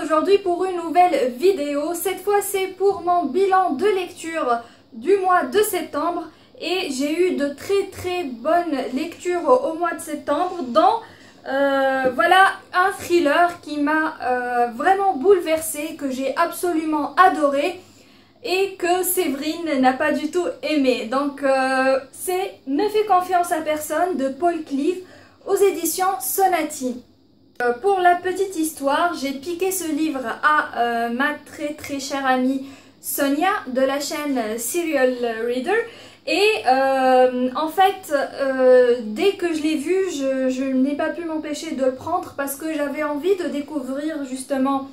aujourd'hui pour une nouvelle vidéo. Cette fois c'est pour mon bilan de lecture du mois de septembre et j'ai eu de très bonnes lectures au mois de septembre dont voilà un thriller qui m'a vraiment bouleversée, que j'ai absolument adoré et que Séverine n'a pas du tout aimé. Donc c'est Ne fais confiance à personne de Paul Cleave aux éditions Sonati. Pour la petite histoire, j'ai piqué ce livre à ma très chère amie Sonia de la chaîne Serial Reader et en fait dès que je l'ai vu, je n'ai pas pu m'empêcher de le prendre parce que j'avais envie de découvrir justement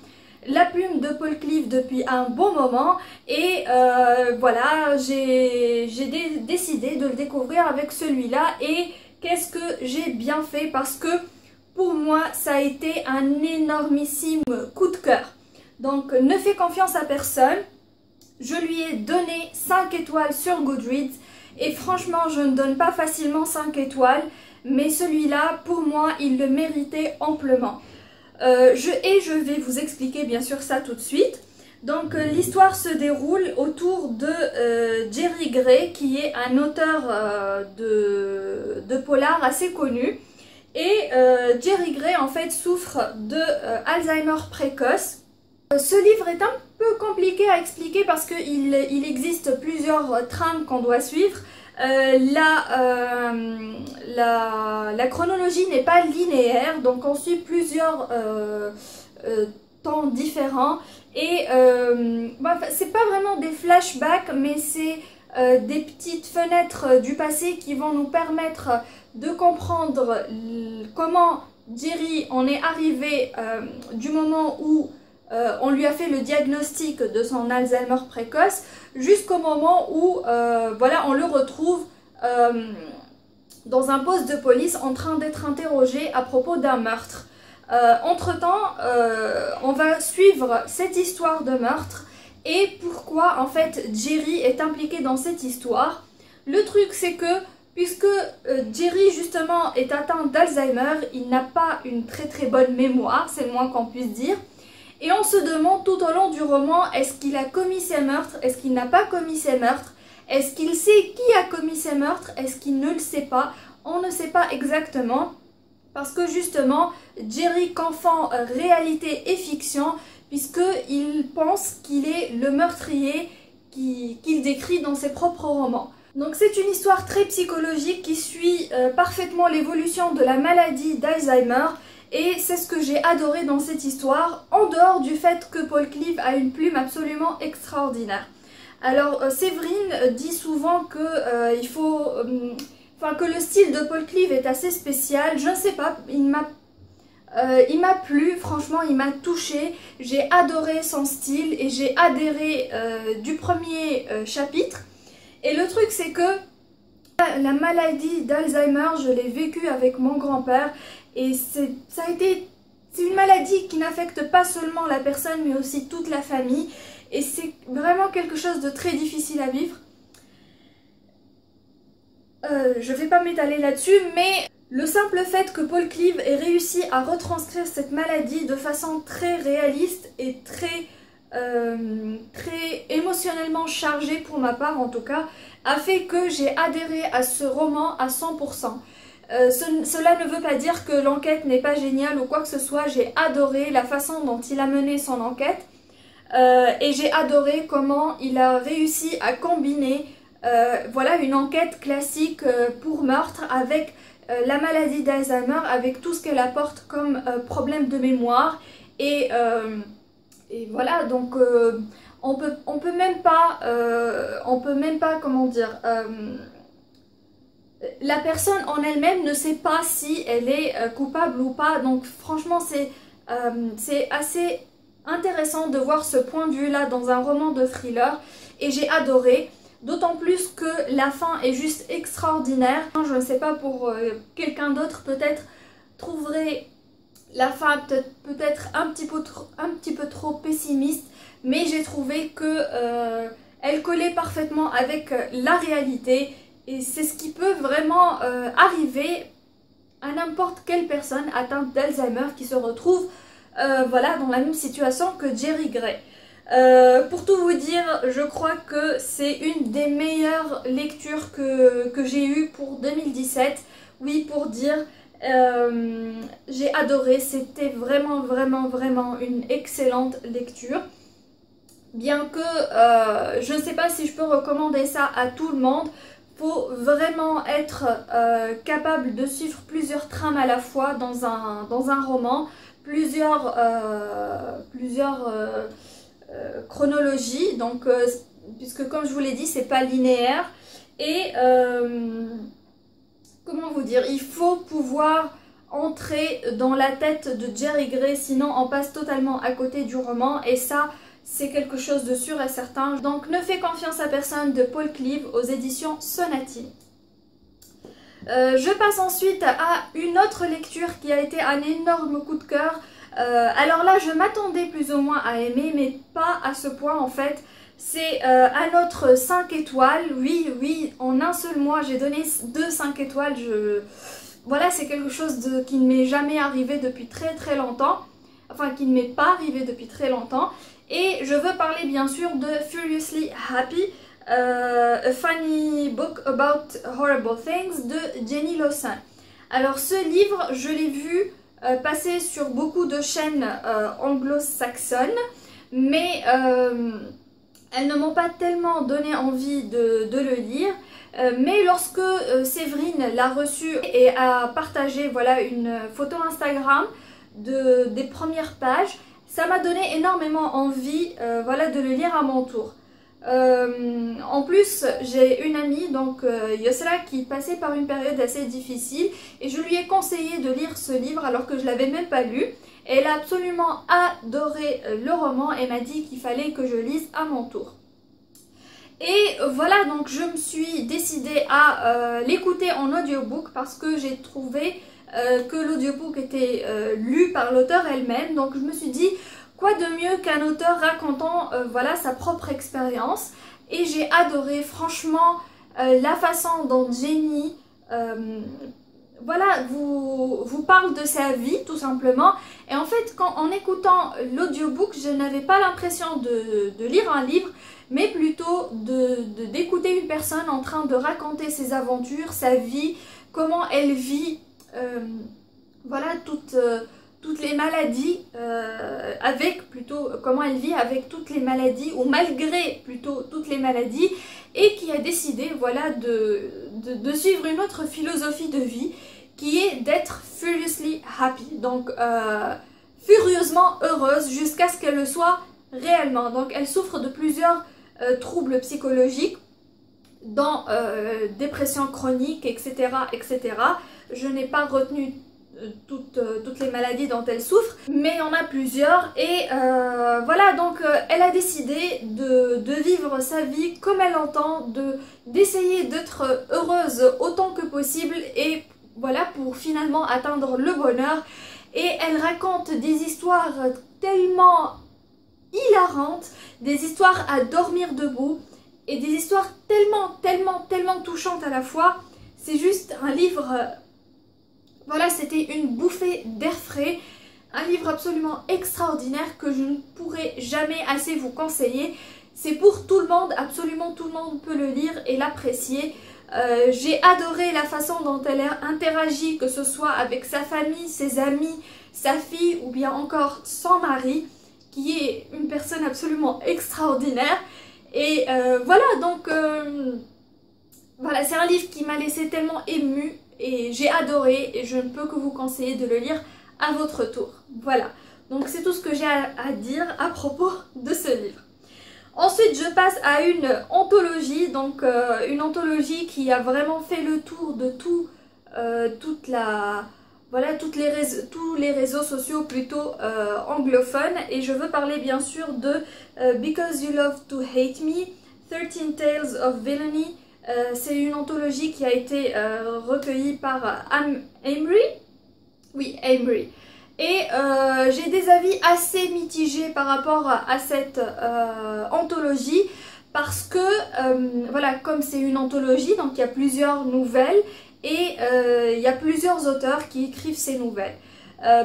la plume de Paul Cleave depuis un bon moment et voilà, j'ai décidé de le découvrir avec celui-là et qu'est-ce que j'ai bien fait parce que pour moi, ça a été un énormissime coup de cœur. Donc, ne fais confiance à personne. Je lui ai donné 5 étoiles sur Goodreads. Et franchement, je ne donne pas facilement 5 étoiles. Mais celui-là, pour moi, il le méritait amplement. Je vais vous expliquer bien sûr ça tout de suite. Donc, l'histoire se déroule autour de Jerry Gray, qui est un auteur de polar assez connu. Et Jerry Gray en fait souffre de Alzheimer précoce. Ce livre est un peu compliqué à expliquer parce qu'il existe plusieurs trames qu'on doit suivre. La chronologie n'est pas linéaire, donc on suit plusieurs temps différents. Et c'est pas vraiment des flashbacks, mais c'est des petites fenêtres du passé qui vont nous permettre de comprendre comment Jerry en est arrivé du moment où on lui a fait le diagnostic de son Alzheimer précoce jusqu'au moment où voilà, on le retrouve dans un poste de police en train d'être interrogé à propos d'un meurtre. Entre-temps, on va suivre cette histoire de meurtre et pourquoi en fait Jerry est impliqué dans cette histoire. Le truc c'est que puisque Jerry justement est atteint d'Alzheimer, il n'a pas une très bonne mémoire, c'est le moins qu'on puisse dire. Et on se demande tout au long du roman, est-ce qu'il a commis ces meurtres, est-ce qu'il n'a pas commis ces meurtres, est-ce qu'il sait qui a commis ces meurtres, est-ce qu'il ne le sait pas, on ne sait pas exactement. Parce que justement, Jerry confond réalité et fiction, puisqu'il pense qu'il est le meurtrier qu'il décrit dans ses propres romans. Donc c'est une histoire très psychologique qui suit parfaitement l'évolution de la maladie d'Alzheimer et c'est ce que j'ai adoré dans cette histoire, en dehors du fait que Paul Cleave a une plume absolument extraordinaire. Alors Séverine dit souvent que que le style de Paul Cleave est assez spécial, je ne sais pas, il m'a plu, franchement il m'a touchée, j'ai adoré son style et j'ai adhéré du premier chapitre. Et le truc c'est que la maladie d'Alzheimer, je l'ai vécue avec mon grand-père et c'est une maladie qui n'affecte pas seulement la personne mais aussi toute la famille et c'est vraiment quelque chose de très difficile à vivre. Je vais pas m'étaler là-dessus, mais le simple fait que Paul Cleave ait réussi à retranscrire cette maladie de façon très réaliste et très émotionnellement chargée pour ma part en tout cas, a fait que j'ai adhéré à ce roman à 100%. Cela ne veut pas dire que l'enquête n'est pas géniale ou quoi que ce soit, j'ai adoré la façon dont il a mené son enquête et j'ai adoré comment il a réussi à combiner voilà, une enquête classique pour meurtre avec la maladie d'Alzheimer, avec tout ce qu'elle apporte comme problème de mémoire et voilà, donc on peut même pas comment dire, la personne en elle-même ne sait pas si elle est coupable ou pas, donc franchement c'est assez intéressant de voir ce point de vue là dans un roman de thriller et j'ai adoré. D'autant plus que la fin est juste extraordinaire. Je ne sais pas pour quelqu'un d'autre peut-être trouverait la fin peut-être un petit peu trop pessimiste, mais j'ai trouvé que elle collait parfaitement avec la réalité et c'est ce qui peut vraiment arriver à n'importe quelle personne atteinte d'Alzheimer qui se retrouve voilà, dans la même situation que Jerry Gray. Pour tout vous dire, je crois que c'est une des meilleures lectures que j'ai eues pour 2017. Oui, pour dire, j'ai adoré, c'était vraiment une excellente lecture. Bien que je ne sais pas si je peux recommander ça à tout le monde, faut vraiment être capable de suivre plusieurs trames à la fois dans un roman, plusieurs chronologies, donc puisque comme je vous l'ai dit, c'est pas linéaire. Et comment vous dire, il faut pouvoir entrer dans la tête de Jerry Gray, sinon on passe totalement à côté du roman, et ça c'est quelque chose de sûr et certain. Donc Ne fais confiance à personne de Paul Cleave aux éditions Sonati. Je passe ensuite à une autre lecture qui a été un énorme coup de cœur. Alors là je m'attendais plus ou moins à aimer, mais pas à ce point en fait. C'est un autre 5 étoiles, oui, en un seul mois j'ai donné 2 5 étoiles. Voilà, c'est quelque chose qui ne m'est jamais arrivé depuis très longtemps. Enfin, qui ne m'est pas arrivé depuis très longtemps. Et je veux parler bien sûr de Furiously Happy, A Funny Book About Horrible Things de Jenny Lawson. Alors ce livre, je l'ai vu passer sur beaucoup de chaînes anglo-saxonnes, mais elles ne m'ont pas tellement donné envie de le lire. Mais lorsque Séverine l'a reçu et a partagé voilà, une photo Instagram des premières pages, ça m'a donné énormément envie voilà, de le lire à mon tour. En plus, j'ai une amie, donc Yosra, qui passait par une période assez difficile et je lui ai conseillé de lire ce livre alors que je ne l'avais même pas lu. Elle a absolument adoré le roman et m'a dit qu'il fallait que je lise à mon tour. Et voilà, donc je me suis décidée à l'écouter en audiobook parce que j'ai trouvé que l'audiobook était lu par l'auteur elle-même. Donc je me suis dit, quoi de mieux qu'un auteur racontant voilà, sa propre expérience. Et j'ai adoré franchement la façon dont Jenny voilà, vous parle de sa vie tout simplement. Et en fait, en écoutant l'audiobook, je n'avais pas l'impression de lire un livre, mais plutôt d'écouter une personne en train de raconter ses aventures, sa vie, comment elle vit, voilà, toutes les maladies, comment elle vit avec toutes les maladies, ou malgré plutôt toutes les maladies, et qui a décidé voilà, de suivre une autre philosophie de vie, qui est d'être furiously happy, donc furieusement heureuse jusqu'à ce qu'elle le soit réellement. Donc elle souffre de plusieurs troubles psychologiques, dont dépression chronique, etc. Je n'ai pas retenu toutes les maladies dont elle souffre, mais il y en a plusieurs. Et voilà, donc elle a décidé de vivre sa vie comme elle entend, d'essayer d'être heureuse autant que possible, et voilà, pour finalement atteindre le bonheur. Et elle raconte des histoires tellement hilarantes, des histoires à dormir debout, et des histoires tellement touchantes à la fois. C'est juste un livre, voilà, c'était une bouffée d'air frais, un livre absolument extraordinaire que je ne pourrai jamais assez vous conseiller. C'est pour tout le monde, absolument tout le monde peut le lire et l'apprécier. J'ai adoré la façon dont elle interagit, que ce soit avec sa famille, ses amis, sa fille ou bien encore son mari, qui est une personne absolument extraordinaire. Et voilà, donc voilà, c'est un livre qui m'a laissé tellement émue et j'ai adoré, et je ne peux que vous conseiller de le lire à votre tour. Voilà, donc c'est tout ce que j'ai à dire à propos de ce livre. Ensuite, je passe à une anthologie, donc une anthologie qui a vraiment fait le tour de tous les réseaux sociaux plutôt anglophones. Et je veux parler bien sûr de Because You Love to Hate Me, 13 Tales of Villainy. C'est une anthologie qui a été recueillie par Amory. Oui, Amory. Et j'ai des avis assez mitigés par rapport à cette anthologie, parce que voilà, comme c'est une anthologie, donc il y a plusieurs nouvelles et il y a plusieurs auteurs qui écrivent ces nouvelles.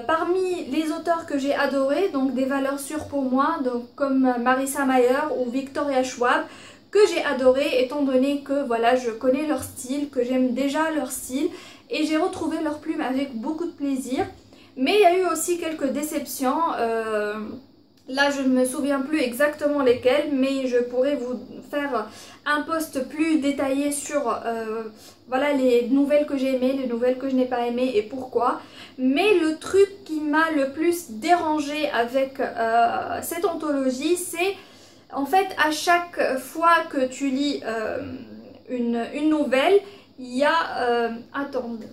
Parmi les auteurs que j'ai adorés, donc des valeurs sûres pour moi, donc comme Marissa Mayer ou Victoria Schwab, que j'ai adoré étant donné que voilà, je connais leur style, que j'aime déjà leur style et j'ai retrouvé leurs plumes avec beaucoup de plaisir. Mais il y a eu aussi quelques déceptions, là je ne me souviens plus exactement lesquelles, mais je pourrais vous faire un post plus détaillé sur voilà, les nouvelles que j'ai aimées, les nouvelles que je n'ai pas aimées et pourquoi. Mais le truc qui m'a le plus dérangé avec cette anthologie, c'est en fait à chaque fois que tu lis une nouvelle, il y a... attendez,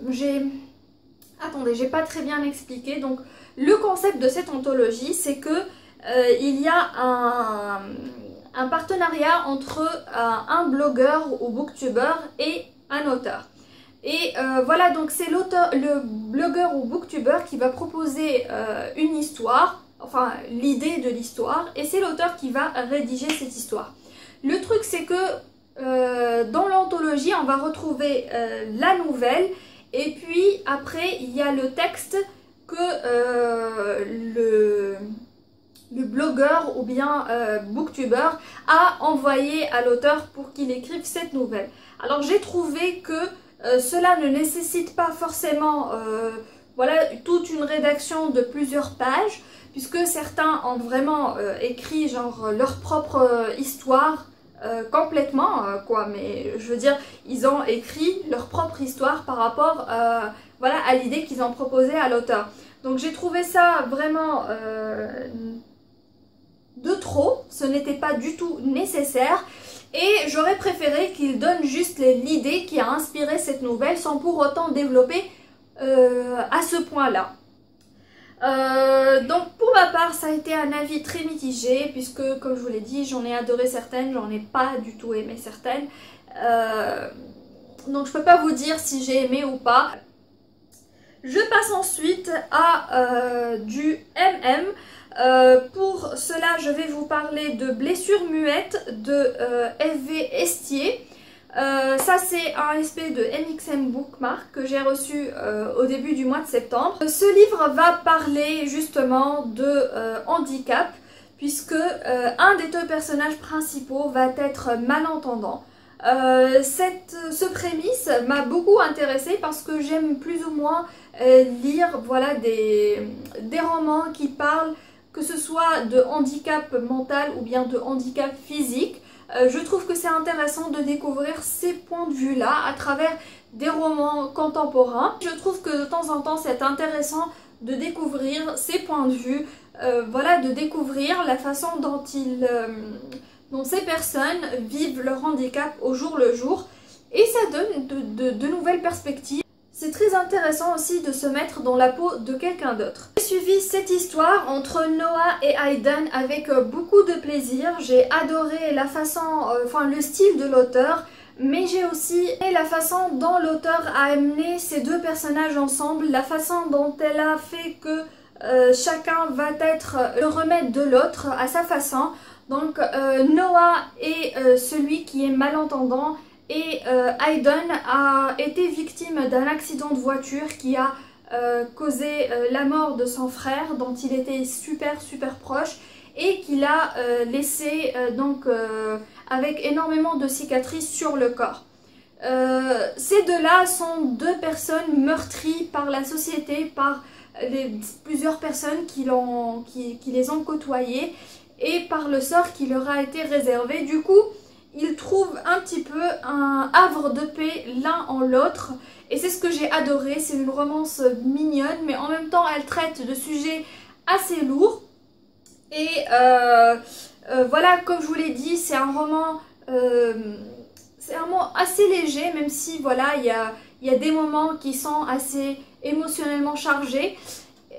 j'ai pas très bien expliqué. Donc le concept de cette anthologie, c'est que il y a un partenariat entre un blogueur ou booktuber et un auteur. Et voilà, donc c'est l'auteur, le blogueur ou booktuber qui va proposer une histoire, enfin l'idée de l'histoire, et c'est l'auteur qui va rédiger cette histoire. Le truc c'est que dans l'anthologie on va retrouver la nouvelle et puis après il y a le texte que le blogueur ou bien booktuber a envoyé à l'auteur pour qu'il écrive cette nouvelle. Alors j'ai trouvé que cela ne nécessite pas forcément voilà, toute une rédaction de plusieurs pages, puisque certains ont vraiment écrit genre leur propre histoire complètement quoi, mais je veux dire ils ont écrit leur propre histoire par rapport voilà, à l'idée qu'ils ont proposée à l'auteur. Donc j'ai trouvé ça vraiment de trop, ce n'était pas du tout nécessaire. Et j'aurais préféré qu'il donne juste l'idée qui a inspiré cette nouvelle sans pour autant développer à ce point-là. Donc pour ma part ça a été un avis très mitigé puisque comme je vous l'ai dit j'en ai adoré certaines, j'en ai pas du tout aimé certaines. Donc je peux pas vous dire si j'ai aimé ou pas. Je passe ensuite à du MM. Pour cela, je vais vous parler de Blessures muettes de FV Estier. Ça, c'est un SP de MXM Bookmark que j'ai reçu au début du mois de septembre. Ce livre va parler justement de handicap, puisque un des deux personnages principaux va être malentendant. Ce prémisse m'a beaucoup intéressée parce que j'aime plus ou moins lire voilà, des romans qui parlent que ce soit de handicap mental ou bien de handicap physique. Je trouve que c'est intéressant de découvrir ces points de vue là à travers des romans contemporains. Je trouve que de temps en temps c'est intéressant de découvrir ces points de vue, voilà, de découvrir la façon dont ces personnes vivent leur handicap au jour le jour, et ça donne de nouvelles perspectives. C'est très intéressant aussi de se mettre dans la peau de quelqu'un d'autre. J'ai suivi cette histoire entre Noah et Hayden avec beaucoup de plaisir. J'ai adoré la façon, enfin le style de l'auteur, mais j'ai aussi aimé la façon dont l'auteur a amené ces deux personnages ensemble, la façon dont elle a fait que chacun va être le remède de l'autre à sa façon. Donc Noah est celui qui est malentendant et Hayden a été victime d'un accident de voiture qui a causé la mort de son frère dont il était super proche et qu'il a laissé donc avec énormément de cicatrices sur le corps. Ces deux-là sont deux personnes meurtries par la société, par plusieurs personnes qui les ont côtoyées et par le sort qui leur a été réservé. Du coup, ils trouvent un petit peu un havre de paix l'un en l'autre et c'est ce que j'ai adoré. C'est une romance mignonne mais en même temps elle traite de sujets assez lourds et voilà, comme je vous l'ai dit, c'est un roman assez léger, même si voilà, il y a des moments qui sont assez émotionnellement chargés.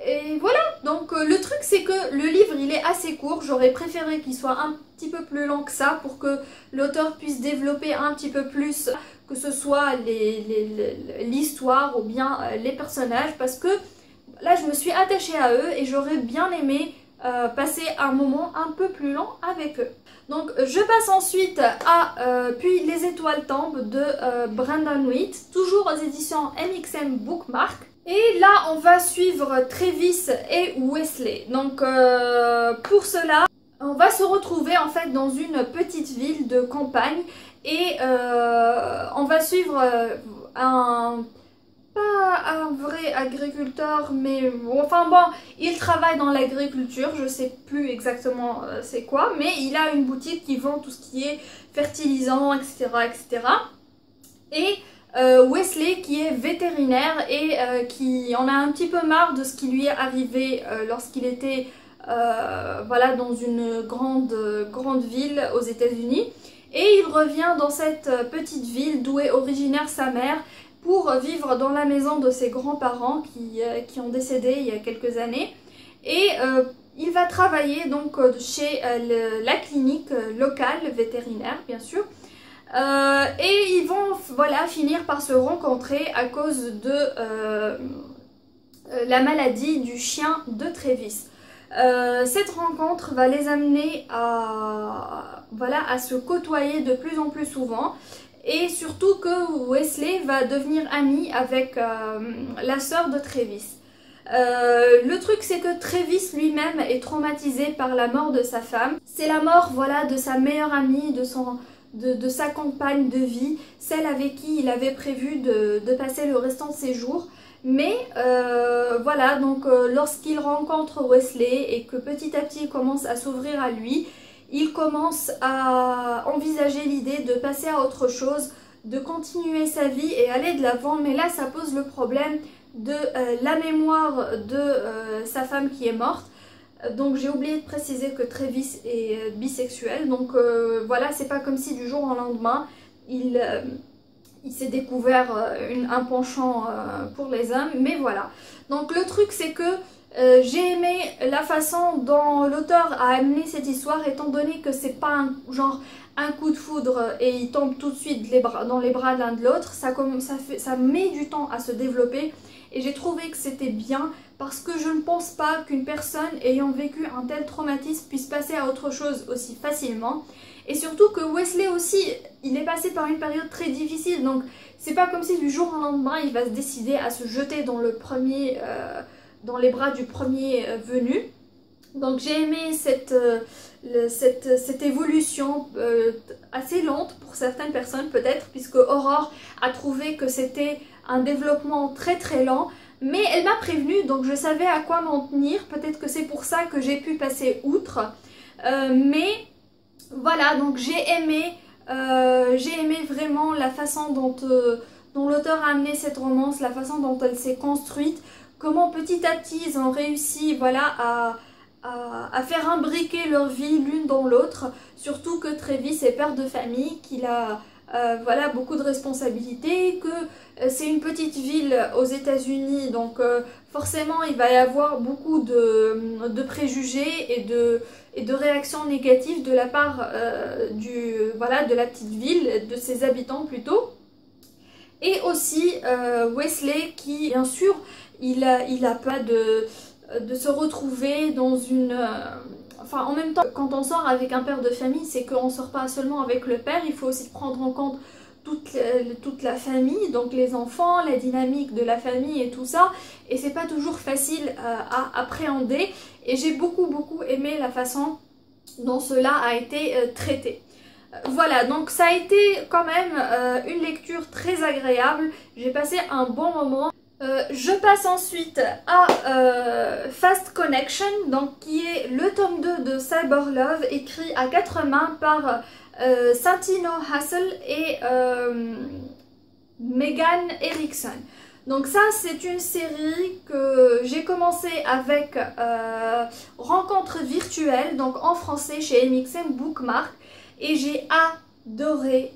Et voilà, donc le truc c'est que le livre il est assez court, j'aurais préféré qu'il soit un petit peu plus long que ça pour que l'auteur puisse développer un petit peu plus, que ce soit l'histoire ou bien les personnages, parce que là je me suis attachée à eux et j'aurais bien aimé passer un moment un peu plus long avec eux. Donc je passe ensuite à Puis les étoiles tombent de Brandon Witt, toujours aux éditions MXM Bookmark. Et là, on va suivre Travis et Wesley. Donc pour cela, on va se retrouver en fait dans une petite ville de campagne et on va suivre pas un vrai agriculteur, mais enfin bon, il travaille dans l'agriculture, je sais plus exactement c'est quoi, mais il a une boutique qui vend tout ce qui est fertilisant, etc. etc. Et Wesley qui est vétérinaire et qui en a un petit peu marre de ce qui lui est arrivé lorsqu'il était voilà, dans une grande ville aux États-Unis. Et il revient dans cette petite ville d'où est originaire sa mère pour vivre dans la maison de ses grands-parents qui ont décédé il y a quelques années. Et il va travailler donc chez la clinique locale vétérinaire, bien sûr. Et ils vont voilà, finir par se rencontrer à cause de la maladie du chien de Travis. Cette rencontre va les amener voilà, à se côtoyer de plus en plus souvent. Et surtout que Wesley va devenir ami avec la sœur de Travis. Le truc c'est que Travis lui-même est traumatisé par la mort de sa femme. C'est la mort voilà, de sa meilleure amie, de sa compagne de vie, celle avec qui il avait prévu de passer le restant de ses jours. Mais voilà, donc lorsqu'il rencontre Wesley et que petit à petit il commence à s'ouvrir à lui, il commence à envisager l'idée de passer à autre chose, de continuer sa vie et aller de l'avant. Mais là, ça pose le problème de la mémoire de sa femme qui est morte. Donc j'ai oublié de préciser que Travis est bisexuel. Donc voilà, c'est pas comme si du jour au lendemain, il s'est découvert un penchant pour les hommes. Mais voilà. Donc le truc c'est que j'ai aimé la façon dont l'auteur a amené cette histoire, étant donné que c'est pas un coup de foudre et ils tombent tout de suite dans les bras l'un de l'autre. Ça met du temps à se développer et j'ai trouvé que c'était bien parce que je ne pense pas qu'une personne ayant vécu un tel traumatisme puisse passer à autre chose aussi facilement. Et surtout que Wesley aussi, il est passé par une période très difficile, donc c'est pas comme si du jour au lendemain il va se décider à se jeter dans les bras du premier venu. Donc j'ai aimé cette évolution assez lente pour certaines personnes peut-être, puisque Aurore a trouvé que c'était un développement très très lent. Mais elle m'a prévenue, donc je savais à quoi m'en tenir. Peut-être que c'est pour ça que j'ai pu passer outre. Mais voilà, donc j'ai aimé vraiment la façon dont l'auteur a amené cette romance, la façon dont elle s'est construite. Comment petit à petit ils ont réussi voilà, à faire imbriquer leur vie l'une dans l'autre. Surtout que Travis est père de famille, qu'il a voilà, beaucoup de responsabilités, que c'est une petite ville aux États-Unis, donc forcément il va y avoir beaucoup de préjugés et de réactions négatives de la part voilà, de la petite ville, de ses habitants plutôt. Et aussi Wesley qui, bien sûr, il a pas de se retrouver dans une... Enfin, en même temps, quand on sort avec un père de famille, c'est qu'on ne sort pas seulement avec le père, il faut aussi prendre en compte toute la famille, donc les enfants, la dynamique de la famille et tout ça. Et c'est pas toujours facile à appréhender. Et j'ai beaucoup aimé la façon dont cela a été traité. Voilà, donc ça a été quand même une lecture très agréable. J'ai passé un bon moment. Je passe ensuite à Fast Connection, donc qui est le tome 2 de Cyber Love, écrit à 4 mains par Santino Hassel et Megan Erickson. Donc ça, c'est une série que j'ai commencé avec Rencontre virtuelle, donc en français chez MXM Bookmark, et j'ai adoré.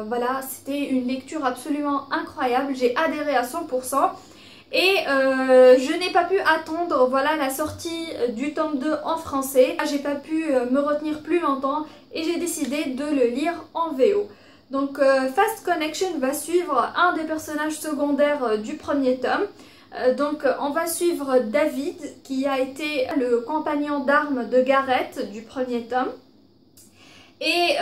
Voilà, c'était une lecture absolument incroyable, j'ai adhéré à 100%. Et je n'ai pas pu attendre voilà, la sortie du tome 2 en français. J'ai pas pu me retenir plus longtemps et j'ai décidé de le lire en VO. Donc Fast Connection va suivre un des personnages secondaires du premier tome. Donc on va suivre David qui a été le compagnon d'armes de Gareth du premier tome. Et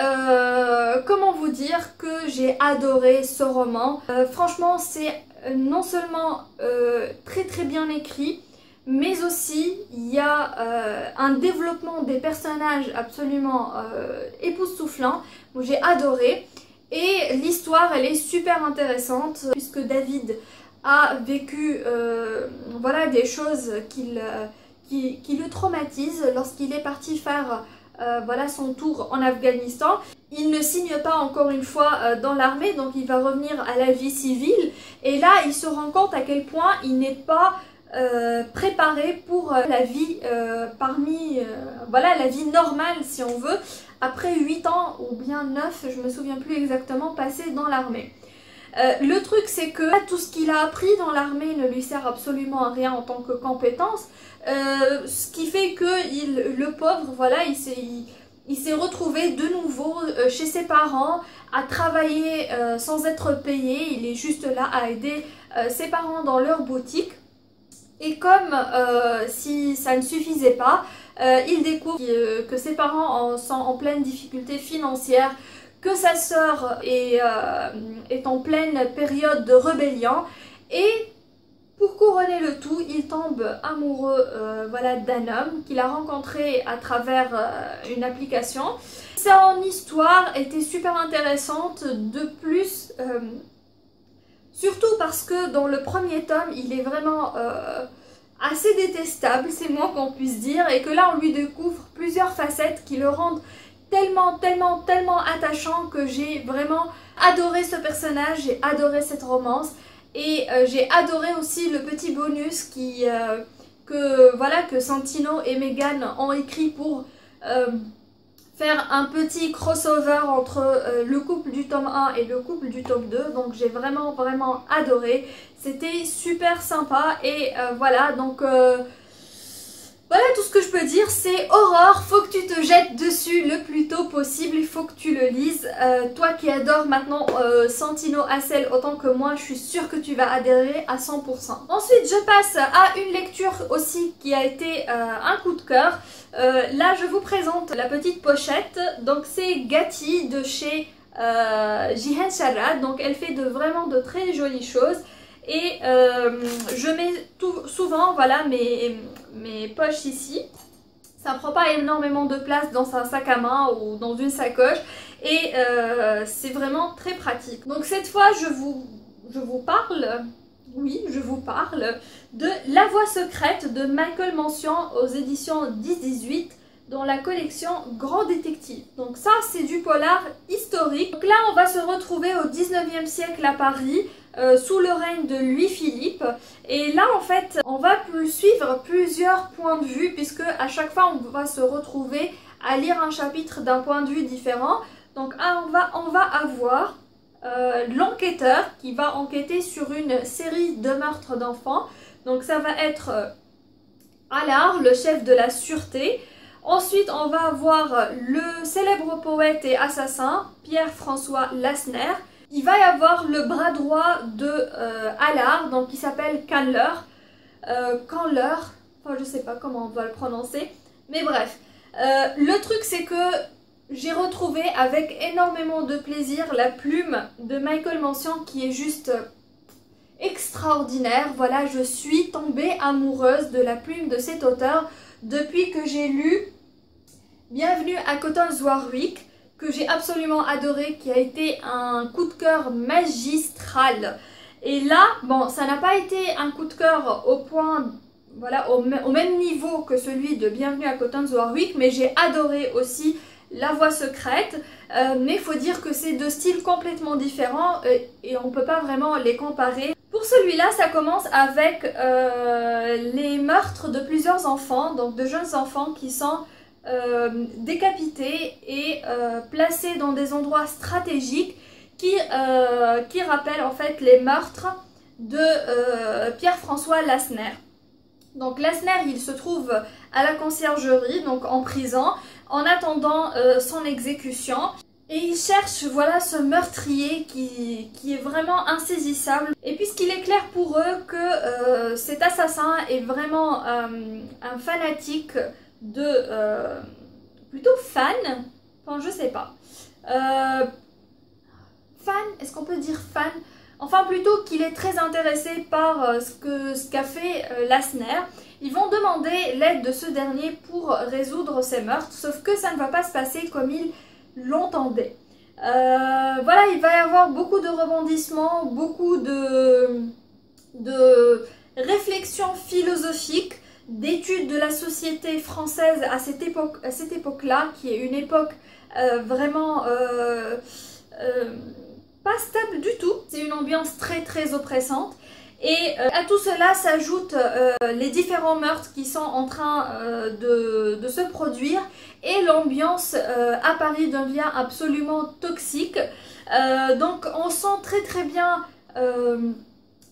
comment vous dire que j'ai adoré ce roman. Franchement c'est non seulement très bien écrit, mais aussi il y a un développement des personnages absolument époustouflant. J'ai adoré. Et l'histoire, elle est super intéressante puisque David a vécu voilà, des choses qui le traumatisent lorsqu'il est parti faire voilà, son tour en Afghanistan. Il ne signe pas encore une fois dans l'armée, donc il va revenir à la vie civile. Et là, il se rend compte à quel point il n'est pas préparé pour la vie voilà, la vie normale si on veut, après 8 ans ou bien 9, je me souviens plus exactement, passés dans l'armée. Le truc c'est que tout ce qu'il a appris dans l'armée ne lui sert absolument à rien en tant que compétence, ce qui fait que le pauvre, voilà, il s'est retrouvé de nouveau chez ses parents à travailler sans être payé. Il est juste là à aider ses parents dans leur boutique. Et comme si ça ne suffisait pas, il découvre que ses parents sont en pleine difficulté financière, que sa sœur est en pleine période de rébellion, et pour couronner le tout, il tombe amoureux voilà, d'un homme qu'il a rencontré à travers une application. Son histoire était super intéressante, de plus... surtout parce que dans le premier tome, il est vraiment assez détestable, c'est moins qu'on puisse dire, et que là on lui découvre plusieurs facettes qui le rendent tellement attachant que j'ai vraiment adoré ce personnage, j'ai adoré cette romance, et j'ai adoré aussi le petit bonus que Santino et Megan ont écrit pour... faire un petit crossover entre le couple du tome 1 et le couple du tome 2. Donc j'ai vraiment adoré. C'était super sympa et voilà, donc voilà tout ce que je peux dire, c'est Aurore, faut que tu te jettes dessus le plus tôt possible, il faut que tu le lises. Toi qui adores maintenant Santino Hassel autant que moi, je suis sûre que tu vas adhérer à 100%. Ensuite je passe à une lecture aussi qui a été un coup de cœur. Là je vous présente la petite pochette, donc c'est Gati de chez Jihan Sharad, donc elle fait vraiment de très jolies choses. Et je mets souvent voilà, mes poches ici. Ça ne prend pas énormément de place dans un sac à main ou dans une sacoche. Et c'est vraiment très pratique. Donc cette fois, je vous parle... Oui, je vous parle de La Voix secrète de Michael Mansion aux éditions 10-18 dans la collection Grand Détective. Donc ça, c'est du polar historique. Donc là, on va se retrouver au 19e siècle à Paris, sous le règne de Louis-Philippe. Et là, en fait, on va suivre plusieurs points de vue, puisque à chaque fois, on va se retrouver à lire un chapitre d'un point de vue différent. Donc on va avoir... l'enquêteur qui va enquêter sur une série de meurtres d'enfants. Donc ça va être Allard, le chef de la sûreté. Ensuite on va avoir le célèbre poète et assassin Pierre-François Lassner. Il va y avoir le bras droit de Allard, donc qui s'appelle Candler. Enfin je sais pas comment on va le prononcer, mais bref. Le truc c'est que j'ai retrouvé avec énormément de plaisir la plume de Michael Mansion qui est juste extraordinaire. Voilà, je suis tombée amoureuse de la plume de cet auteur depuis que j'ai lu Bienvenue à Cotton's Warwick, que j'ai absolument adoré, qui a été un coup de cœur magistral. Et là, bon, ça n'a pas été un coup de cœur au point... Voilà, au même niveau que celui de Bienvenue à Cotton's Warwick, mais j'ai adoré aussi La Voix secrète, mais il faut dire que c'est deux styles complètement différents et on ne peut pas vraiment les comparer. Pour celui-là, ça commence avec les meurtres de plusieurs enfants, donc de jeunes enfants qui sont décapités et placés dans des endroits stratégiques qui rappellent en fait les meurtres de Pierre-François Lassner. Donc Lassner, il se trouve à la conciergerie, donc en prison, en attendant son exécution. Et il cherche, voilà, ce meurtrier qui est vraiment insaisissable. Et puisqu'il est clair pour eux que cet assassin est vraiment un fanatique de... plutôt fan, enfin je sais pas. Fan, est-ce qu'on peut dire fan? enfin plutôt qu'il est très intéressé par ce qu'a fait Lassner. Ils vont demander l'aide de ce dernier pour résoudre ces meurtres, sauf que ça ne va pas se passer comme ils l'entendaient. Voilà, il va y avoir beaucoup de rebondissements, beaucoup de réflexions philosophiques, d'études de la société française à cette époque-là, qui est une époque vraiment pas stable du tout. C'est une ambiance très très oppressante. Et à tout cela s'ajoutent les différents meurtres qui sont en train de se produire et l'ambiance à Paris devient absolument toxique. Donc on sent très très bien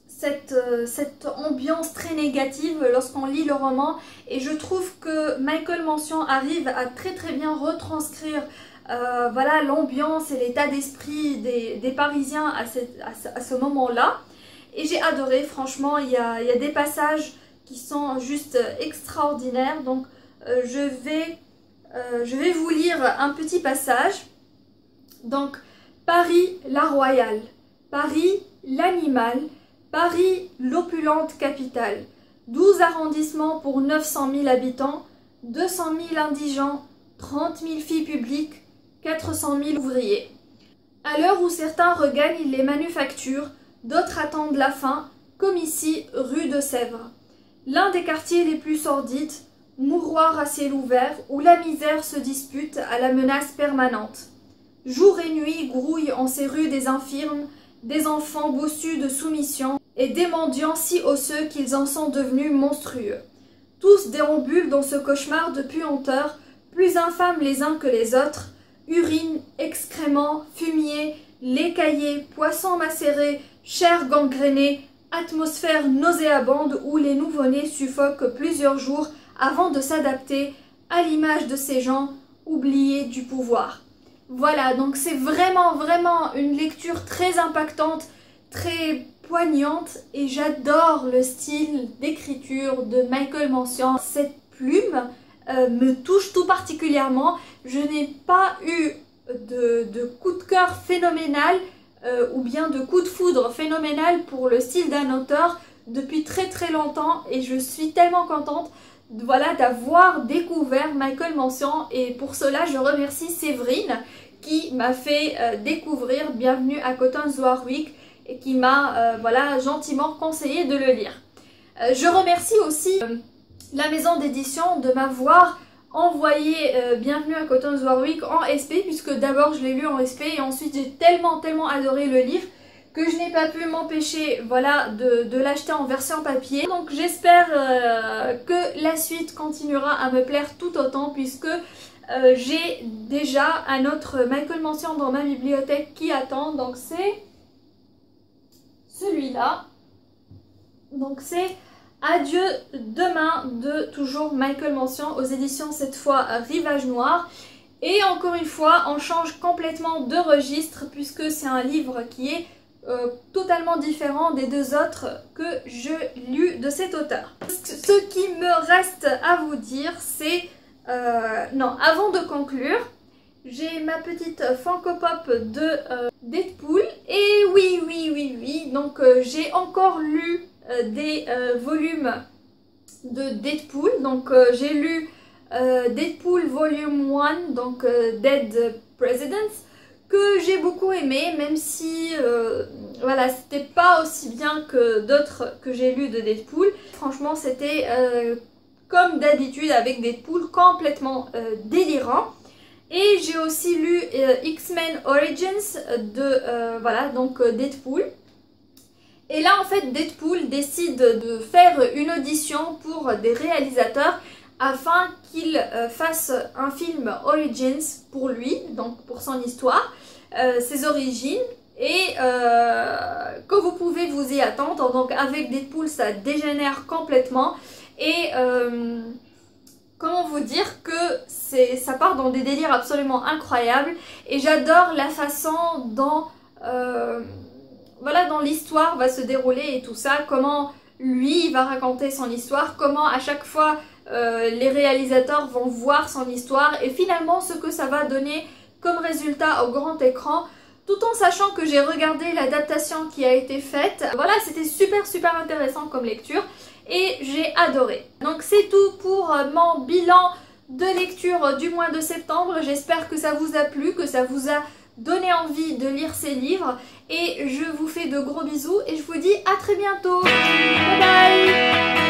cette ambiance très négative lorsqu'on lit le roman, et je trouve que Michael Mansion arrive à très très bien retranscrire voilà, l'ambiance et l'état d'esprit des Parisiens à ce moment-là. Et j'ai adoré, franchement, il y a des passages qui sont juste extraordinaires. Donc je vais vous lire un petit passage. Donc, Paris la royale, Paris l'animal, Paris l'opulente capitale, 12 arrondissements pour 900 000 habitants, 200 000 indigents, 30 000 filles publiques, 400 000 ouvriers. À l'heure où certains regagnent les manufactures, d'autres attendent la fin, comme ici, rue de Sèvres. L'un des quartiers les plus sordides, mouroir à ciel ouvert, où la misère se dispute à la menace permanente. Jour et nuit grouillent en ces rues des infirmes, des enfants bossus de soumission, et des mendiants si osseux qu'ils en sont devenus monstrueux. Tous déambulent dans ce cauchemar de puanteurs, plus infâmes les uns que les autres, urine, excréments, fumier, lait caillé, poissons macérés, chair gangrénée, atmosphère nauséabonde où les nouveau-nés suffoquent plusieurs jours avant de s'adapter à l'image de ces gens oubliés du pouvoir. Voilà, donc c'est vraiment une lecture très impactante, très poignante, et j'adore le style d'écriture de Michael Mansion. Cette plume me touche tout particulièrement. Je n'ai pas eu de coup de cœur phénoménal ou bien de coup de foudre phénoménal pour le style d'un auteur depuis très très longtemps, et je suis tellement contente voilà, d'avoir découvert Michael Mansion, et pour cela je remercie Séverine qui m'a fait découvrir Bienvenue à Cotton's Warwick et qui m'a voilà, gentiment conseillé de le lire. Je remercie aussi la maison d'édition de m'avoir envoyé Bienvenue à Cotton's Warwick en SP, puisque d'abord je l'ai lu en SP et ensuite j'ai tellement adoré le livre que je n'ai pas pu m'empêcher voilà, de l'acheter en version papier. Donc j'espère que la suite continuera à me plaire tout autant, puisque j'ai déjà un autre Michael Mansion dans ma bibliothèque qui attend. Donc c'est celui-là. Donc c'est Adieu demain de toujours Michael Mansion aux éditions cette fois Rivage Noir. Et encore une fois on change complètement de registre, puisque c'est un livre qui est totalement différent des deux autres que je lus de cet auteur. Ce qui me reste à vous dire, c'est non, avant de conclure, j'ai ma petite Funko Pop de Deadpool. Et oui, donc j'ai encore lu des volumes de Deadpool. Donc j'ai lu Deadpool Volume 1, donc Dead Presidents, que j'ai beaucoup aimé, même si voilà, c'était pas aussi bien que d'autres que j'ai lu de Deadpool. Franchement, c'était comme d'habitude avec Deadpool, complètement délirant. Et j'ai aussi lu X-Men Origins de voilà, donc Deadpool. Et là en fait Deadpool décide de faire une audition pour des réalisateurs afin qu'ils fassent un film Origins pour lui, donc pour son histoire, ses origines, et que vous pouvez vous y attendre. Donc avec Deadpool ça dégénère complètement, et comment vous dire que ça part dans des délires absolument incroyables, et j'adore la façon dont voilà, dans l'histoire va se dérouler et tout ça, comment lui va raconter son histoire, comment à chaque fois les réalisateurs vont voir son histoire, et finalement ce que ça va donner comme résultat au grand écran. tout en sachant que j'ai regardé l'adaptation qui a été faite. Voilà, c'était super intéressant comme lecture et j'ai adoré. Donc c'est tout pour mon bilan de lecture du mois de septembre. J'espère que ça vous a plu, que ça vous a donné envie de lire ces livres et je vous fais de gros bisous et je vous dis à très bientôt. Bye bye.